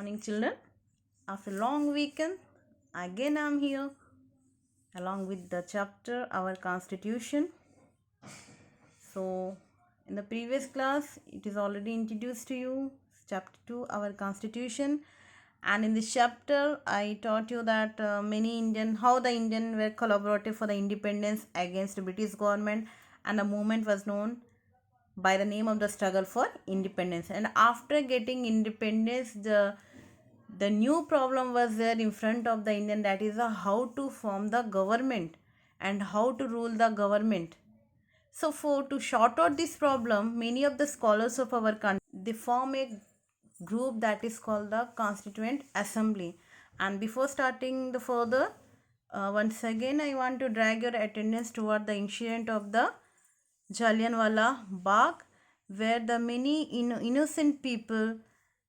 Morning, children. After a long weekend, again I'm here along with the chapter Our Constitution. So, in the previous class, it is already introduced to you, chapter 2, Our Constitution. And in this chapter, I taught you that how the Indian were collaborative for the independence against the British government, and the movement was known by the name of the struggle for independence. And after getting independence, the new problem was there in front of the Indian, that is how to form the government and how to rule the government. So for to sort out this problem, many of the scholars of our country, they form a group that is called the Constituent Assembly. And before starting the further, once again I want to drag your attendance toward the incident of the Jallianwala Bagh, where the many innocent people,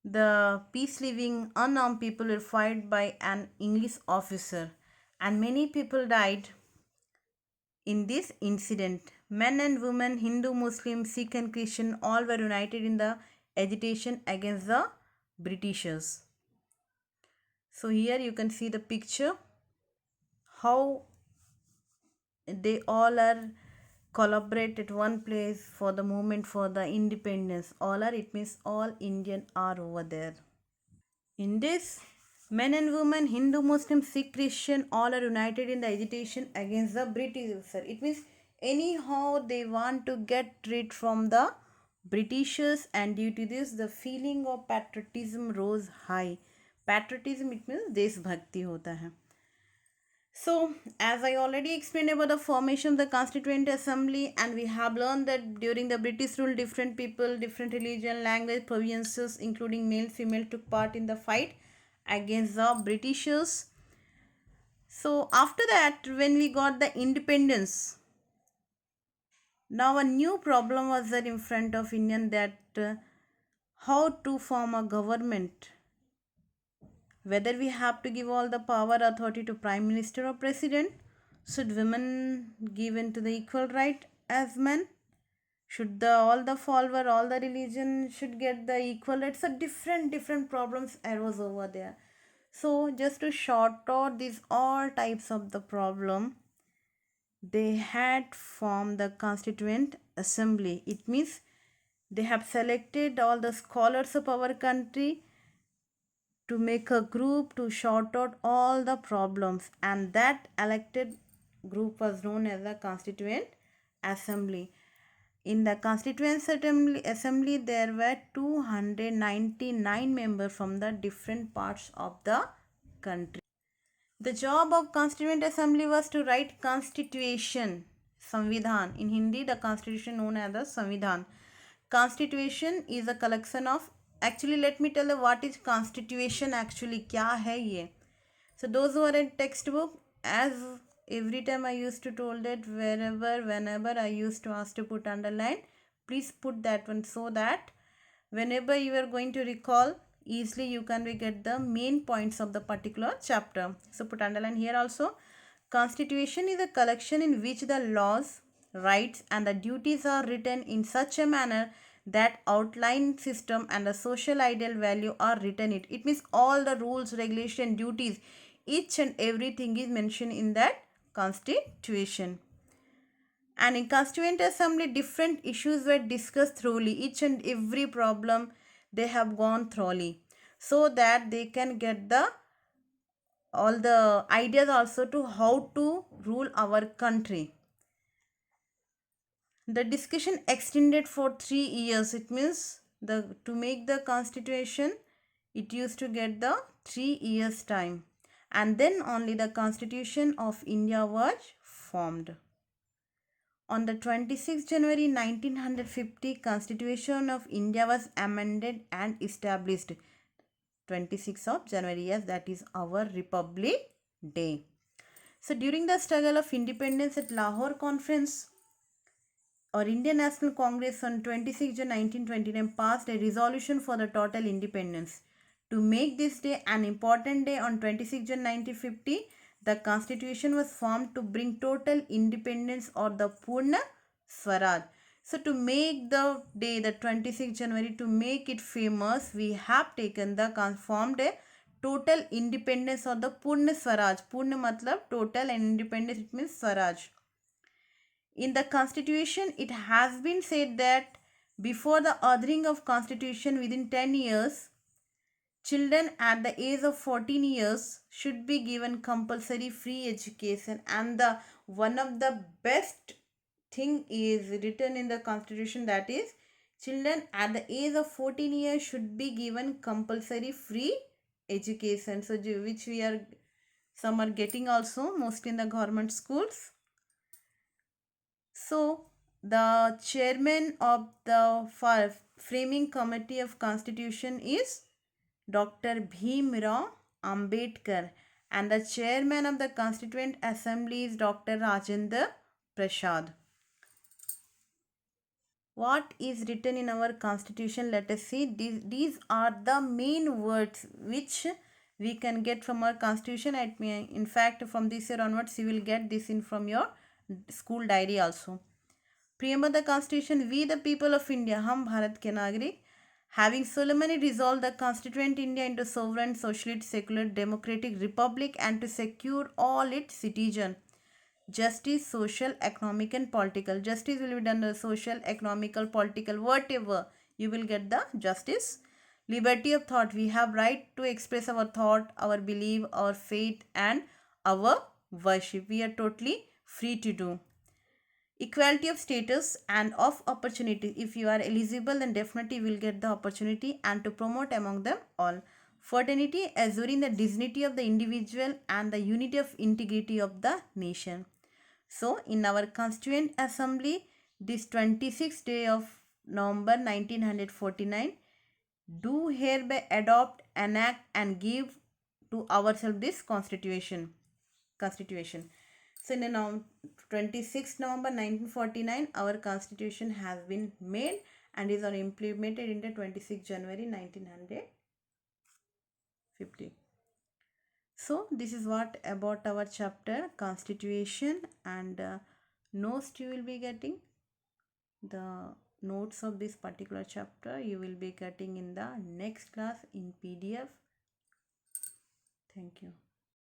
the peace living unarmed people, were fired by an English officer, and many people died in this incident. Men and women, Hindu, Muslim, Sikh, and Christian, all were united in the agitation against the Britishers. So, here you can see the picture how they all are collaborate at one place for the movement for the independence. All are, it means all Indian are over there. In this, men and women, Hindu, Muslim, Sikh, Christian, all are united in the agitation against the British. It means anyhow they want to get rid from the Britishers, and due to this, the feeling of patriotism rose high. Patriotism, it means देश भक्ति होता है. So, as I already explained about the formation of the Constituent Assembly, and we have learned that during the British rule, different people, different religion, language, provinces, including male, female, took part in the fight against the Britishers. So, after that, when we got the independence, now a new problem was there in front of Indian, that how to form a government, whether we have to give all the power authority to prime minister or president. Should women given to the equal right as men? Should the all the follower, all the religion should get the equal rights? So different problems arose over there. So just to sort out these all types of the problem, they had formed the Constituent Assembly. It means they have selected all the scholars of our country to make a group to sort out all the problems, and that elected group was known as the Constituent Assembly. In the Constituent Assembly, there were 299 members from the different parts of the country. The job of Constituent Assembly was to write Constitution, Samvidhan. In Hindi, the Constitution known as the Samvidhan. Constitution is a collection of, actually let me tell you what is Constitution actually, क्या है ये. So those who are in textbook, as every time I used to told that whenever I used to ask to put underline, please put that one, so that whenever you are going to recall, easily you can get the main points of the particular chapter. So put underline here also. Constitution is a collection in which the laws, rights and the duties are written in such a manner that outline system and the social ideal value are written it. It means all the rules, regulation, duties, each and everything is mentioned in that Constitution. And in Constituent Assembly, different issues were discussed thoroughly. Each and every problem they have gone thoroughly, so that they can get the all the ideas also to how to rule our country. The discussion extended for 3 years. It means to make the Constitution, it used to get the 3 years time, and then only the Constitution of India was formed. On the 26th January 1950, Constitution of India was amended and established. 26th of January, yes, that is our Republic Day. So during the struggle of independence at Lahore Conference or Indian National Congress on 26th June 1929 passed a resolution for the total independence. To make this day an important day, on 26th June 1950, the Constitution was formed to bring total independence or the Purna Swaraj. So to make the day, the 26th January, to make it famous, we have taken the formed a total independence or the Purna Swaraj. Purna matlab total, and independence it means Swaraj. In the constitution, it has been said that before the authoring of constitution within 10 years, children at the age of 14 years should be given compulsory free education, and the one of the best thing is written in the constitution, that is children at the age of 14 years should be given compulsory free education. So which we are, some are getting also mostly in the government schools. So the chairman of the framing committee of constitution is Dr. Bhim Rao Ambedkar, and the chairman of the Constituent Assembly is Dr. Rajendra Prasad. What is written in our constitution? Let us see. These are the main words which we can get from our constitution. In fact, from this year onwards, you will get this in from your school diary also. Preamble of the Constitution. We the people of India, हम भारत के नागरिक, having solemnly resolved the constituent India into sovereign, socialist, secular, democratic republic, and to secure all its citizens justice, social, economic, and political. Justice will be done the social, economical, political, whatever, you will get the justice. Liberty of thought. We have right to express our thought, our belief, our faith, and our worship. We are totally free to do. Equality of status and of opportunity. If you are eligible, then definitely you will get the opportunity, and to promote among them all. Fraternity, assuring the dignity of the individual and the unity of integrity of the nation. So in our Constituent Assembly, this 26th day of November 1949, do hereby adopt, enact, and give to ourselves this constitution. So in the 26th November 1949, our constitution has been made and is implemented in the 26th January 1950. So this is what about our chapter constitution, and notes you will be getting. The notes of this particular chapter you will be getting in the next class in PDF. Thank you.